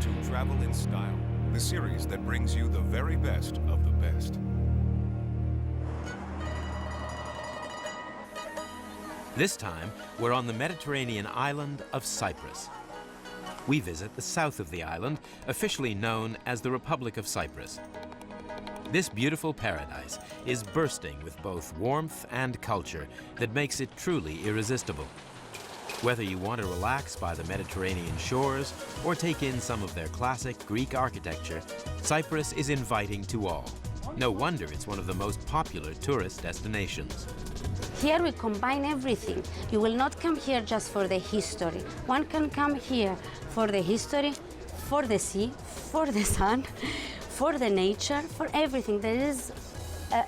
to Travel in Style, the series that brings you the very best of the best. This time, we're on the Mediterranean island of Cyprus. We visit the south of the island, officially known as the Republic of Cyprus. This beautiful paradise is bursting with both warmth and culture that makes it truly irresistible. Whether you want to relax by the Mediterranean shores or take in some of their classic Greek architecture, Cyprus is inviting to all. No wonder it's one of the most popular tourist destinations. Here we combine everything. You will not come here just for the history. One can come here for the history, for the sea, for the sun, for the nature, for everything. There is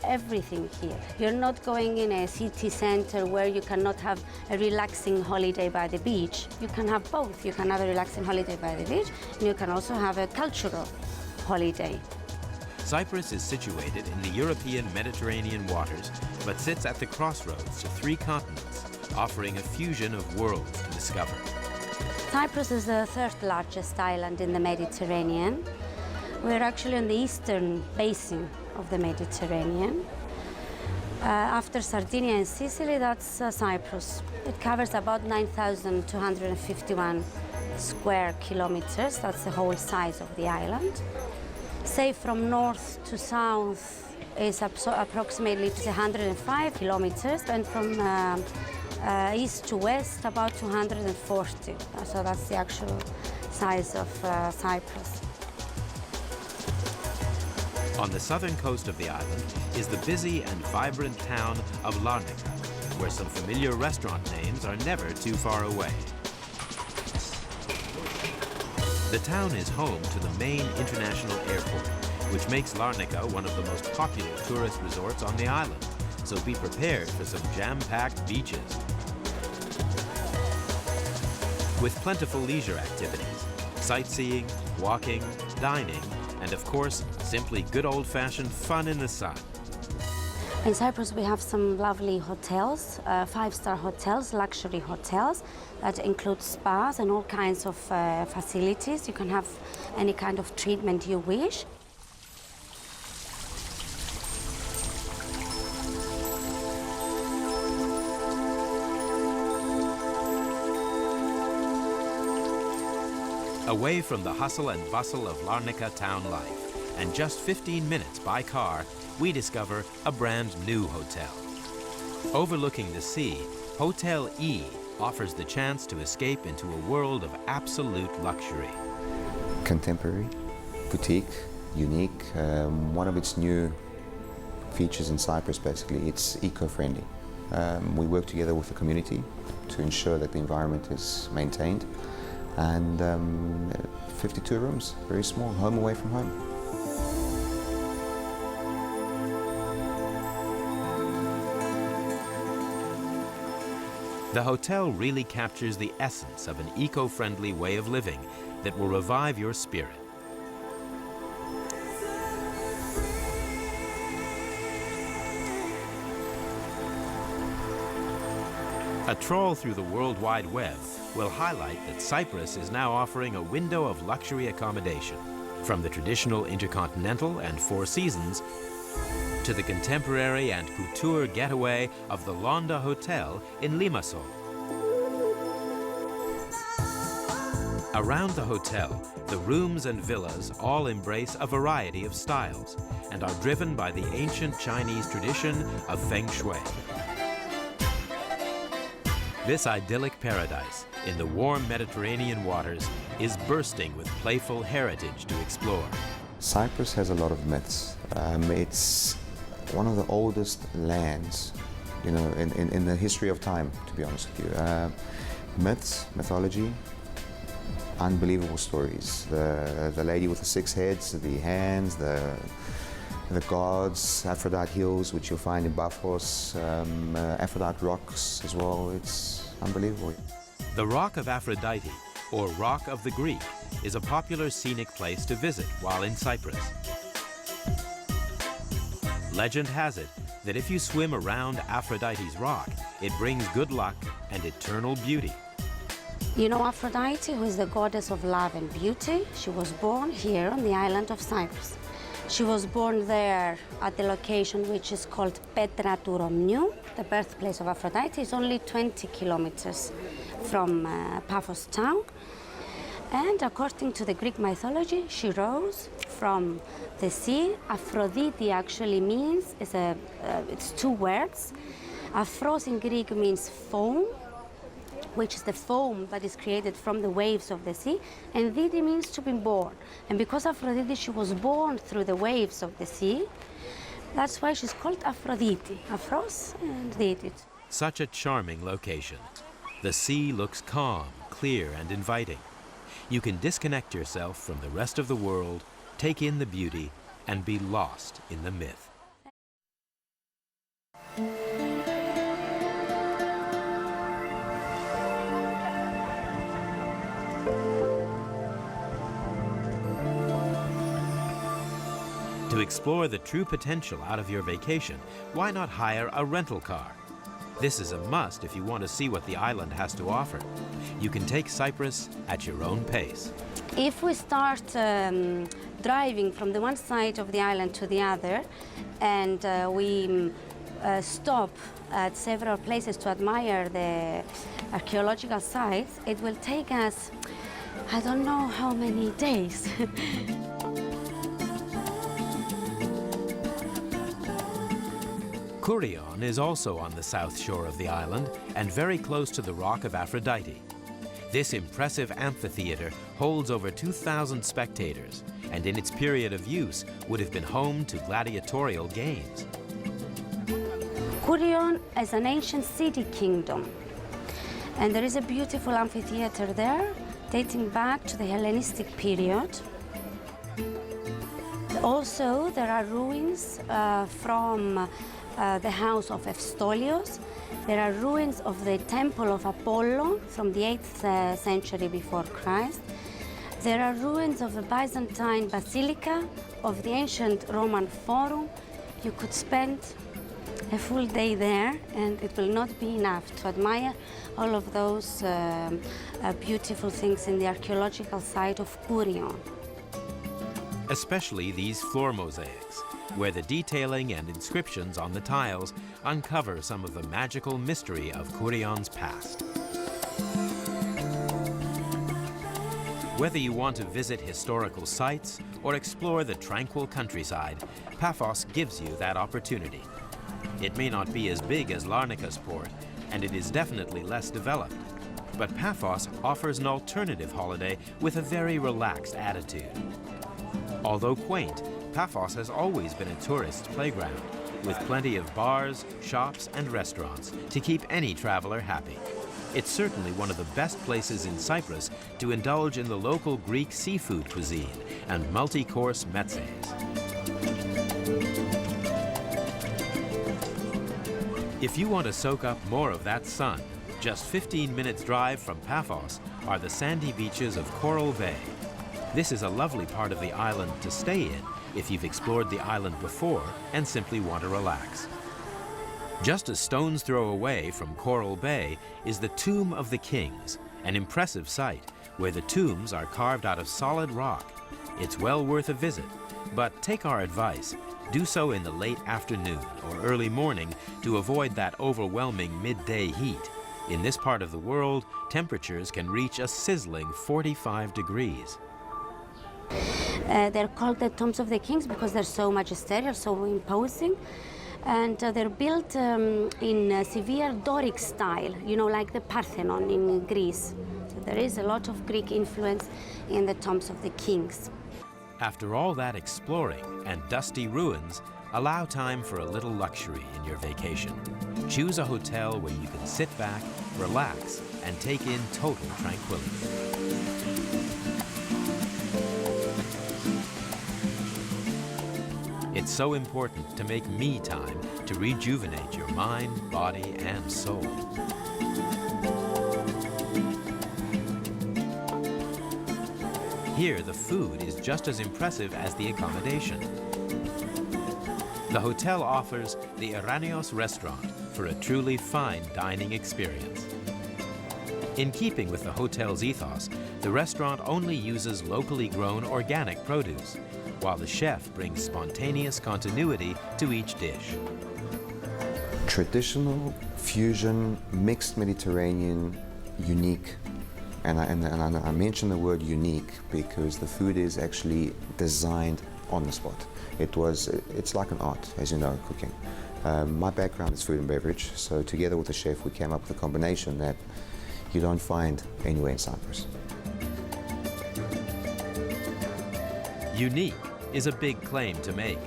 everything here. You're not going in a city center where you cannot have a relaxing holiday by the beach. You can have both. You can have a relaxing holiday by the beach, and you can also have a cultural holiday. Cyprus is situated in the European Mediterranean waters, but sits at the crossroads to 3 continents, offering a fusion of worlds to discover. Cyprus is the 3rd largest island in the Mediterranean. We're actually on the eastern basin of the Mediterranean. After Sardinia and Sicily, that's Cyprus. It covers about 9,251 square kilometers. That's the whole size of the island. Say from north to south is approximately 105 kilometers, and from east to west about 240. So that's the actual size of Cyprus. On the southern coast of the island is the busy and vibrant town of Larnaka, where some familiar restaurant names are never too far away. The town is home to the main international airport, which makes Larnaka one of the most popular tourist resorts on the island, so be prepared for some jam-packed beaches. With plentiful leisure activities, sightseeing, walking, dining, and of course, simply good old-fashioned fun in the sun. In Cyprus, we have some lovely hotels, 5-star hotels, luxury hotels, that include spas and all kinds of facilities. You can have any kind of treatment you wish. Away from the hustle and bustle of Larnaka town life, and just 15 minutes by car, we discover a brand new hotel. Overlooking the sea, Hotel E offers the chance to escape into a world of absolute luxury. Contemporary, boutique, unique. One of its new features in Cyprus, basically, it's eco-friendly. We work together with the community to ensure that the environment is maintained. And 52 rooms, very small, home away from home. The hotel really captures the essence of an eco-friendly way of living that will revive your spirit. A trawl through the World Wide Web will highlight that Cyprus is now offering a window of luxury accommodation, from the traditional Intercontinental and Four Seasons to the contemporary and couture getaway of the Londa Hotel in Limassol. Around the hotel, the rooms and villas all embrace a variety of styles and are driven by the ancient Chinese tradition of Feng Shui. This idyllic paradise in the warm Mediterranean waters is bursting with playful heritage to explore. Cyprus has a lot of myths. It's one of the oldest lands, you know, in the history of time, to be honest with you. Myths, mythology, unbelievable stories. The lady with the 6 heads, the hands, the gods, Aphrodite hills, which you'll find in Bafos, Aphrodite rocks as well. It's unbelievable. The Rock of Aphrodite, or Rock of the Greek, is a popular scenic place to visit while in Cyprus. Legend has it that if you swim around Aphrodite's rock, it brings good luck and eternal beauty. You know Aphrodite, who is the goddess of love and beauty? She was born here on the island of Cyprus. She was born there at the location which is called Petra του Ρωμιού. The birthplace of Aphrodite is only 20 kilometers from Paphos town. And according to the Greek mythology, she rose from the sea. Aphrodite actually means, it's two words. Aphros in Greek means foam, which is the foam that is created from the waves of the sea, and Dite means to be born. And because Aphrodite, she was born through the waves of the sea, that's why she's called Aphrodite, Aphros and Dite. Such a charming location. The sea looks calm, clear, and inviting. You can disconnect yourself from the rest of the world, take in the beauty, and be lost in the myth. To explore the true potential out of your vacation, why not hire a rental car? This is a must if you want to see what the island has to offer. You can take Cyprus at your own pace. If we start driving from the one side of the island to the other, and we stop at several places to admire the archaeological sites, it will take us, I don't know how many days. Kourion is also on the south shore of the island and very close to the rock of Aphrodite. This impressive amphitheater holds over 2,000 spectators, and in its period of use would have been home to gladiatorial games. Kourion is an ancient city kingdom, and there is a beautiful amphitheater there dating back to the Hellenistic period. Also, there are ruins from the house of Eustolios. There are ruins of the temple of Apollo from the 8th century before Christ. There are ruins of a Byzantine basilica, of the ancient Roman Forum. You could spend a full day there, and it will not be enough to admire all of those beautiful things in the archaeological site of Kourion. Especially these floor mosaics, where the detailing and inscriptions on the tiles uncover some of the magical mystery of Kourion's past. Whether you want to visit historical sites or explore the tranquil countryside, Paphos gives you that opportunity. It may not be as big as Larnaka's port, and it is definitely less developed, but Paphos offers an alternative holiday with a very relaxed attitude. Although quaint, Paphos has always been a tourist's playground, with plenty of bars, shops, and restaurants to keep any traveler happy. It's certainly one of the best places in Cyprus to indulge in the local Greek seafood cuisine and multi-course mezzes. If you want to soak up more of that sun, just 15 minutes drive from Paphos are the sandy beaches of Coral Bay. This is a lovely part of the island to stay in if you've explored the island before and simply want to relax. Just a stone's throw away from Coral Bay is the Tomb of the Kings, an impressive sight where the tombs are carved out of solid rock. It's well worth a visit, but take our advice. Do so in the late afternoon or early morning to avoid that overwhelming midday heat. In this part of the world, temperatures can reach a sizzling 45 degrees. They're called the Tombs of the Kings because they're so magisterial, so imposing. And they're built in severe Doric style, you know, like the Parthenon in Greece. So there is a lot of Greek influence in the Tombs of the Kings. After all that exploring and dusty ruins, allow time for a little luxury in your vacation. Choose a hotel where you can sit back, relax, and take in total tranquility. It's so important to make me time to rejuvenate your mind, body, and soul. Here, the food is just as impressive as the accommodation. The hotel offers the Iranios restaurant for a truly fine dining experience. In keeping with the hotel's ethos, the restaurant only uses locally grown organic produce, while the chef brings spontaneous continuity to each dish. Traditional, fusion, mixed Mediterranean, unique. And I mention the word unique because the food is actually designed on the spot. It's like an art, as you know, cooking. My background is food and beverage, so together with the chef we came up with a combination that you don't find anywhere in Cyprus. Unique is a big claim to make,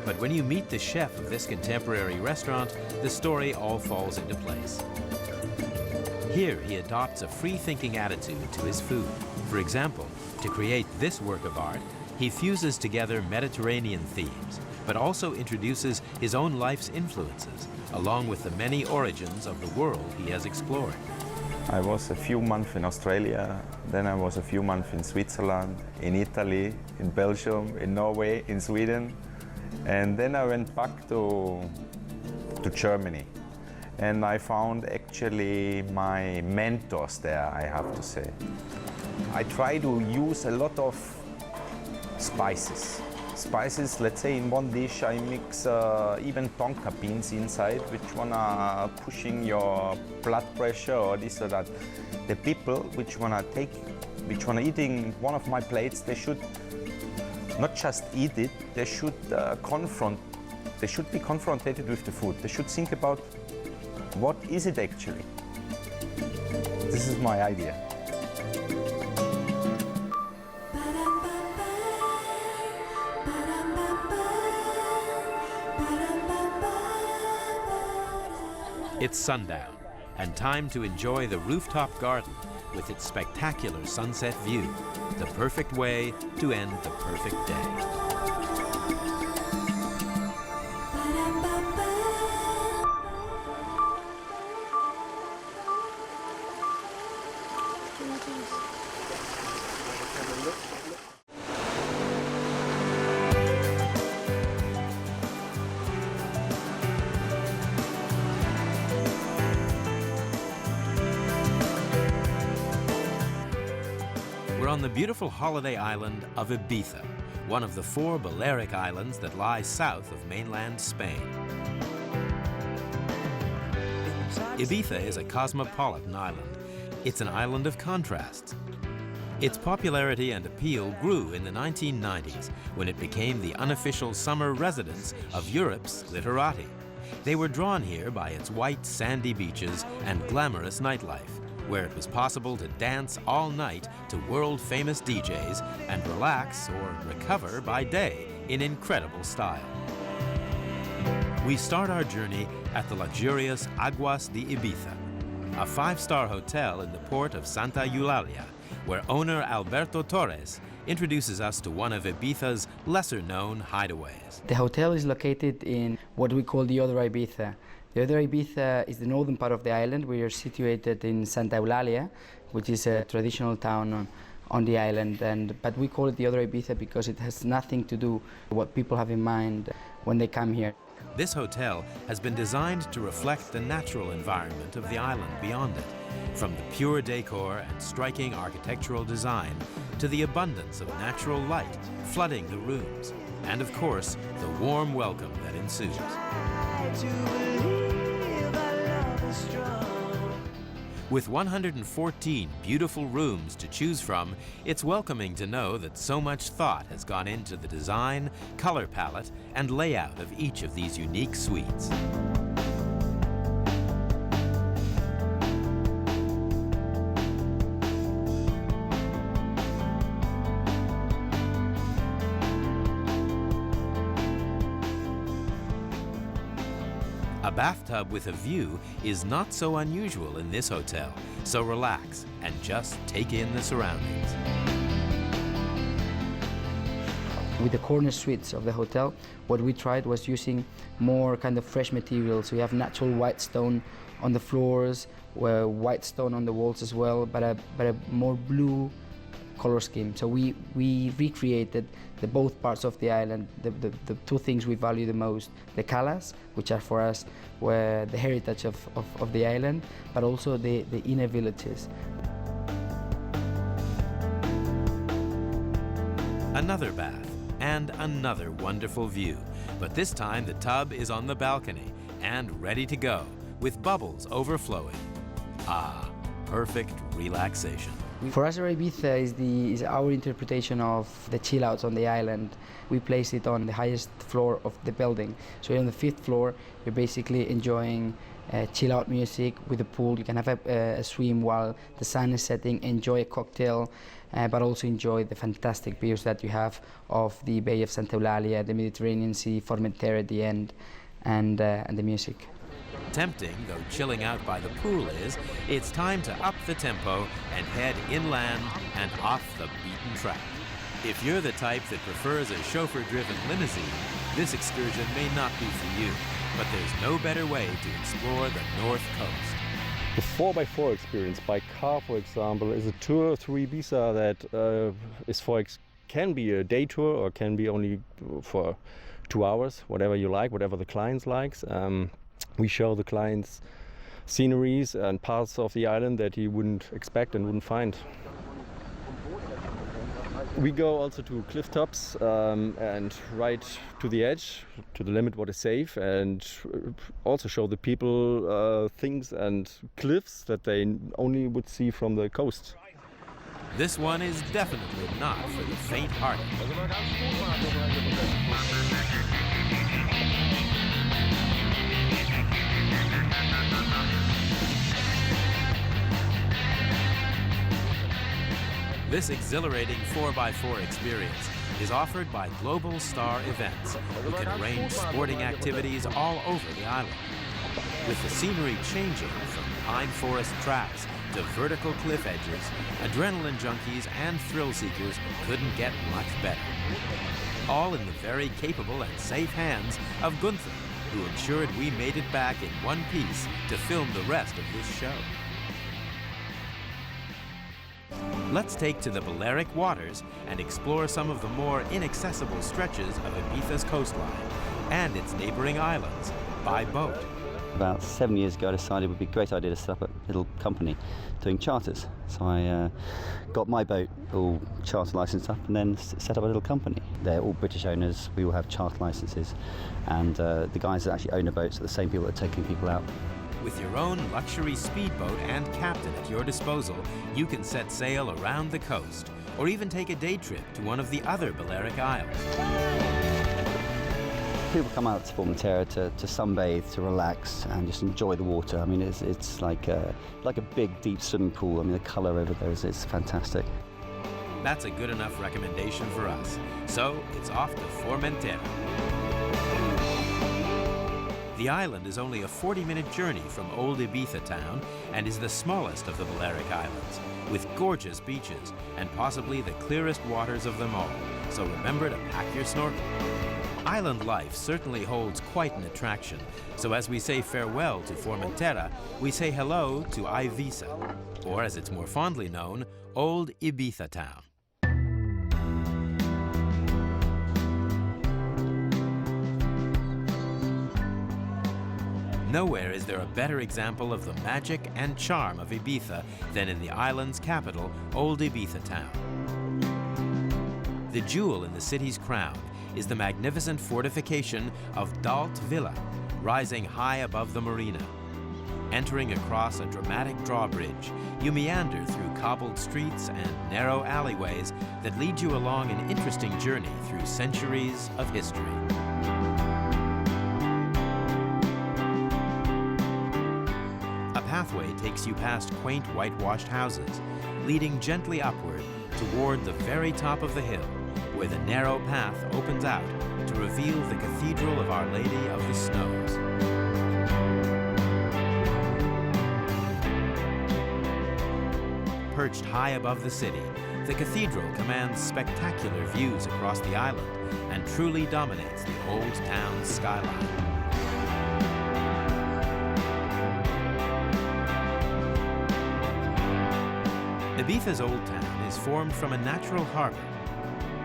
but when you meet the chef of this contemporary restaurant, the story all falls into place. Here he adopts a free-thinking attitude to his food. For example, to create this work of art, he fuses together Mediterranean themes, but also introduces his own life's influences, along with the many origins of the world he has explored. I was a few months in Australia, then I was a few months in Switzerland, in Italy, in Belgium, in Norway, in Sweden, and then I went back to Germany. And I found actually my mentors there, I have to say. I try to use a lot of spices. Spices, let's say in one dish I mix even tonka beans inside, which one are pushing your blood pressure or this or that. The people which wanna eating one of my plates, they should not just eat it, they should be confronted with the food. They should think about what is it actually. This is my idea. It's sundown, and time to enjoy the rooftop garden with its spectacular sunset view, the perfect way to end the perfect day. We're on the beautiful holiday island of Ibiza, one of the 4 Balearic islands that lie south of mainland Spain. Ibiza is a cosmopolitan island. It's an island of contrasts. Its popularity and appeal grew in the 1990s when it became the unofficial summer residence of Europe's literati. They were drawn here by its white sandy beaches and glamorous nightlife, where it was possible to dance all night to world-famous DJs and relax or recover by day in incredible style. We start our journey at the luxurious Aguas de Ibiza, a 5-star hotel in the port of Santa Eulalia, where owner Alberto Torres introduces us to one of Ibiza's lesser-known hideaways. The hotel is located in what we call the Other Ibiza. The Other Ibiza is the northern part of the island. We are situated in Santa Eulalia, which is a traditional town on the island, but we call it the Other Ibiza because it has nothing to do with what people have in mind when they come here. This hotel has been designed to reflect the natural environment of the island beyond it, from the pure decor and striking architectural design to the abundance of natural light flooding the rooms, and of course, the warm welcome that ensues. With 114 beautiful rooms to choose from, it's welcoming to know that so much thought has gone into the design, color palette, and layout of each of these unique suites. A bathtub with a view is not so unusual in this hotel, so relax and just take in the surroundings. With the corner suites of the hotel, what we tried was using more kind of fresh materials. We have natural white stone on the floors, white stone on the walls as well, but a more blue color scheme. So we recreated both parts of the island, the 2 things we value the most, the calas, which are for us were the heritage of the island, but also the inner villages. another bath, and another wonderful view. But this time the tub is on the balcony and ready to go, with bubbles overflowing. Ah, perfect relaxation. For us, Ibiza is our interpretation of the chill outs on the island. We place it on the highest floor of the building. So on the 5th floor, you're basically enjoying chill out music with a pool. You can have a swim while the sun is setting, enjoy a cocktail, but also enjoy the fantastic views that you have of the Bay of Santa Eulalia, the Mediterranean Sea, Formentera at the end, and the music. Tempting, though chilling out by the pool is, it's time to up the tempo and head inland and off the beaten track. If you're the type that prefers a chauffeur-driven limousine, this excursion may not be for you, but there's no better way to explore the North Coast. The 4x4 experience by car, for example, is a tour through Ibiza that can be a day tour or can be only for 2 hours, whatever you like, whatever the client likes. We show the clients sceneries and parts of the island that he wouldn't expect and wouldn't find. We go also to cliff tops and right to the edge, to the limit what is safe, and also show the people things and cliffs that they only would see from the coast. This one is definitely not for the faint-hearted. This exhilarating 4x4 experience is offered by Global Star Events, who can arrange sporting activities all over the island. With the scenery changing from pine forest tracks to vertical cliff edges, adrenaline junkies and thrill seekers couldn't get much better. All in the very capable and safe hands of Gunther, who ensured we made it back in one piece to film the rest of this show. Let's take to the Balearic waters and explore some of the more inaccessible stretches of Ibiza's coastline and its neighboring islands by boat. About 7 years ago, I decided it would be a great idea to set up a little company doing charters. So I got my boat all charter licensed up and then set up a little company. They're all British owners, we all have charter licenses, and the guys that actually own the boats are the same people that are taking people out. With your own luxury speedboat and captain at your disposal, you can set sail around the coast, or even take a day trip to one of the other Balearic Isles. People come out to Formentera to sunbathe, to relax, and just enjoy the water. I mean, it's like a big, deep swimming pool. I mean, the colour over there is fantastic. That's a good enough recommendation for us. So it's off to Formentera. The island is only a 40-minute journey from Old Ibiza town and is the smallest of the Balearic Islands, with gorgeous beaches and possibly the clearest waters of them all. So remember to pack your snorkel. Island life certainly holds quite an attraction. So as we say farewell to Formentera, we say hello to Ibiza, or as it's more fondly known, Old Ibiza town. Nowhere is there a better example of the magic and charm of Ibiza than in the island's capital, Old Ibiza town. The jewel in the city's crown is the magnificent fortification of Dalt Villa, rising high above the marina. Entering across a dramatic drawbridge, you meander through cobbled streets and narrow alleyways that lead you along an interesting journey through centuries of history. A pathway takes you past quaint whitewashed houses, leading gently upward toward the very top of the hill, where the narrow path opens out to reveal the Cathedral of Our Lady of the Snows. Perched high above the city, the cathedral commands spectacular views across the island and truly dominates the old town's skyline. Ibiza's old town is formed from a natural harbor.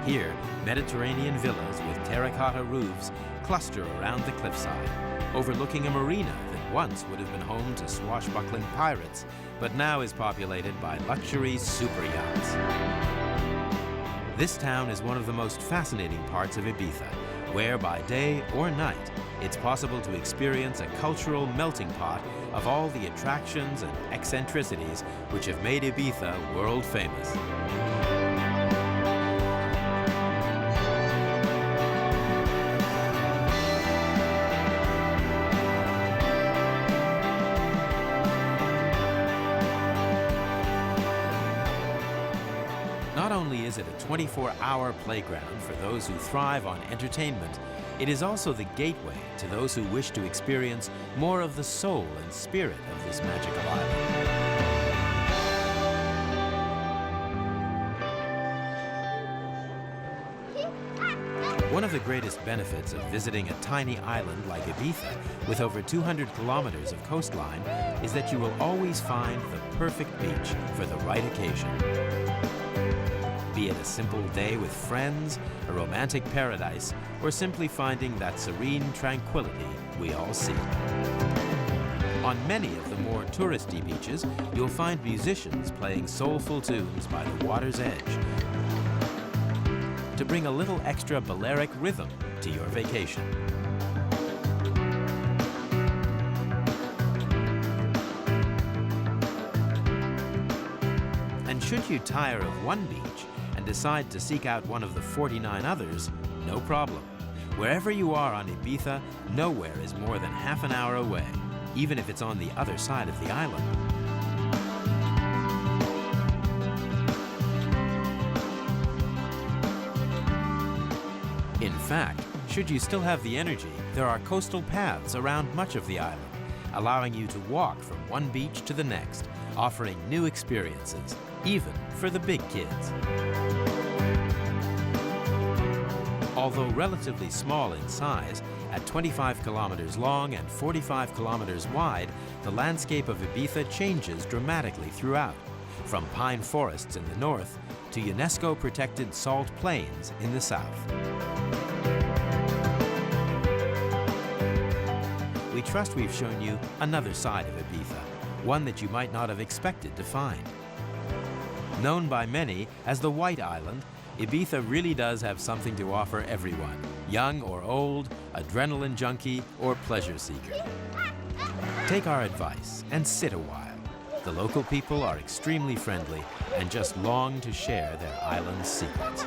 Here, Mediterranean villas with terracotta roofs cluster around the cliffside, overlooking a marina that once would have been home to swashbuckling pirates, but now is populated by luxury super yachts. This town is one of the most fascinating parts of Ibiza, where by day or night, it's possible to experience a cultural melting pot of all the attractions and eccentricities which have made Ibiza world famous. Not only is it a 24-hour playground for those who thrive on entertainment, it is also the gateway to those who wish to experience more of the soul and spirit of this magical island. One of the greatest benefits of visiting a tiny island like Ibiza, with over 200 kilometers of coastline, is that you will always find the perfect beach for the right occasion. Be it a simple day with friends, a romantic paradise, or simply finding that serene tranquility we all seek. On many of the more touristy beaches, you'll find musicians playing soulful tunes by the water's edge to bring a little extra Balearic rhythm to your vacation. And should you tire of one beach and decide to seek out one of the 49 others, no problem. Wherever you are on Ibiza, nowhere is more than half an hour away, even if it's on the other side of the island. In fact, should you still have the energy, there are coastal paths around much of the island, allowing you to walk from one beach to the next, offering new experiences, even for the big kids. Although relatively small in size, at 25 kilometers long and 45 kilometers wide, the landscape of Ibiza changes dramatically throughout, from pine forests in the north to UNESCO-protected salt plains in the south. We trust we've shown you another side of Ibiza, one that you might not have expected to find. Known by many as the White Island, Ibiza really does have something to offer everyone, young or old, adrenaline junkie or pleasure seeker. Take our advice and sit a while. The local people are extremely friendly and just long to share their island's secrets.